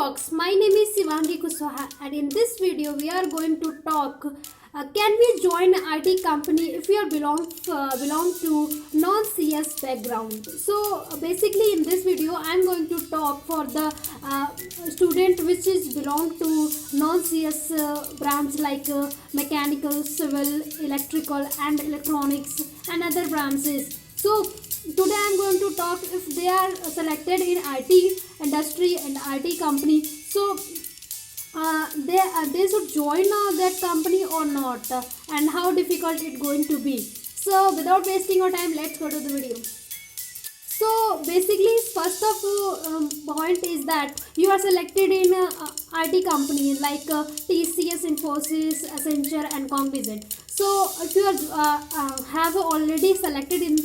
Talks. My name is Shivangi Kuswaha, and in this video, we are going to talk. Can we join IT company if we are belong to non-CS background? So basically, in this video, I am going to talk for the student which is belong to non-CS branch like mechanical, civil, electrical, and electronics, and other branches. So today I am going to talk if they are selected in IT industry and IT company. So they should join that company or not, and how difficult it going to be. So without wasting your time, let's go to the video. So basically, first of point is that you are selected in IT company like TCS, Infosys, Accenture, and Cognizant. So if you are have already selected in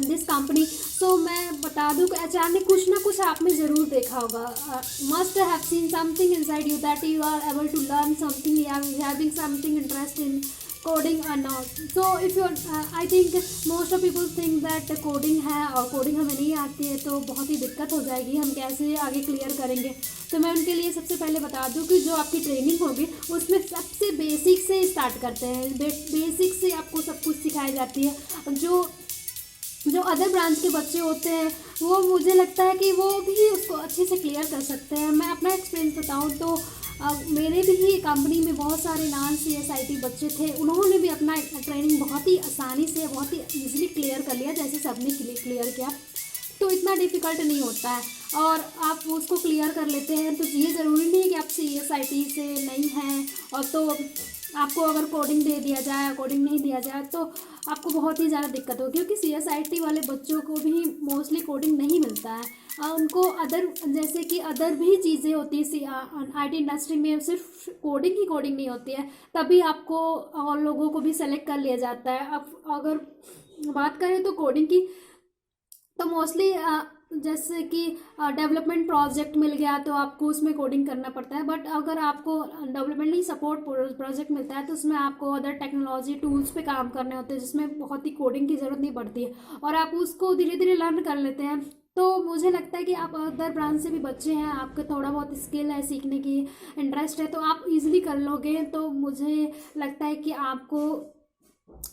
this company, so मैं बता दूँ कि HR ने कुछ ना कुछ आप में ज़रूर देखा होगा. Must have seen something inside you that you are able to learn something, you are having something interest in coding or not. So if you I think most of people think that coding है और coding हमें नहीं आती है तो बहुत ही दिक्कत हो जाएगी, हम कैसे आगे क्लियर करेंगे. तो मैं उनके लिए सबसे पहले बता दूं कि जो आपकी ट्रेनिंग होगी उसमें सबसे बेसिक से स्टार्ट करते हैं. बेसिक से आपको सब कुछ सिखाई जाती है. जो अदर ब्रांच के बच्चे होते हैं वो मुझे लगता है कि वो भी उसको अच्छे से क्लियर कर सकते हैं. मैं अपना एक्सपीरियंस बताऊं तो मेरे भी कंपनी में बहुत सारे नॉन CSIT बच्चे थे. उन्होंने भी अपना ट्रेनिंग बहुत ही आसानी से बहुत ही ईजिली क्लियर कर लिया जैसे सबने क्लियर किया. तो इतना डिफ़िकल्ट नहीं होता है और आप उसको क्लियर कर लेते हैं. तो ये ज़रूरी नहीं है कि आप CSIT से नहीं हैं और तो आपको अगर कोडिंग दे दिया जाए, कोडिंग नहीं दिया जाए तो आपको बहुत ही ज़्यादा दिक्कत होगी, क्योंकि CSIT वाले बच्चों को भी मोस्टली कोडिंग नहीं मिलता है. उनको अदर जैसे कि अदर भी चीज़ें होती है IT इंडस्ट्री में, सिर्फ कोडिंग नहीं होती है. तभी आपको और लोगों को भी सेलेक्ट कर लिया जाता है. अब अगर बात करें तो कोडिंग की, तो मोस्टली जैसे कि डेवलपमेंट प्रोजेक्ट मिल गया तो आपको उसमें कोडिंग करना पड़ता है. बट अगर आपको डेवलपमेंटली सपोर्ट प्रोजेक्ट मिलता है तो उसमें आपको अदर टेक्नोलॉजी टूल्स पे काम करने होते हैं जिसमें बहुत ही कोडिंग की ज़रूरत नहीं पड़ती है और आप उसको धीरे धीरे लर्न कर लेते हैं. तो मुझे लगता है कि आप अदर ब्रांच से भी बच्चे हैं, आपको थोड़ा बहुत स्किल है, सीखने की इंटरेस्ट है, तो आप इजीली कर लोगे. तो मुझे लगता है कि आपको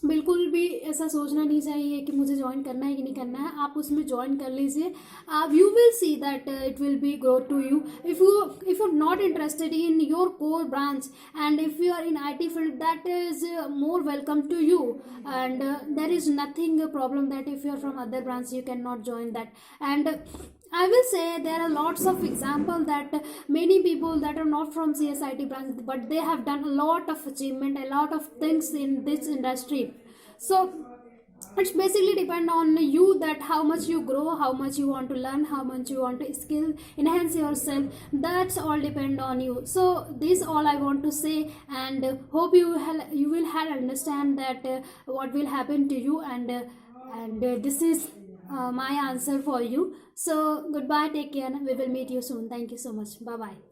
बिल्कुल भी ऐसा सोचना नहीं चाहिए कि मुझे ज्वाइन करना है कि नहीं करना है. आप उसमें ज्वाइन कर लीजिए. You will see that it will be grow to you. If you are not interested in your core branch and if you are in IT field, that is more welcome to you, and there is nothing problem that if you are from other branch you cannot join that. And I will say there are lots of examples that many people that are not from CSIT branch but they have done a lot of achievement, a lot of things in this industry. So it's basically depend on you that how much you grow, how much you want to learn, how much you want to skill enhance yourself. That's all depend on you. So this all I want to say, and hope you will have understand that what will happen to you, and this is my answer for you. So goodbye, take care, we will meet you soon. Thank you so much. Bye bye.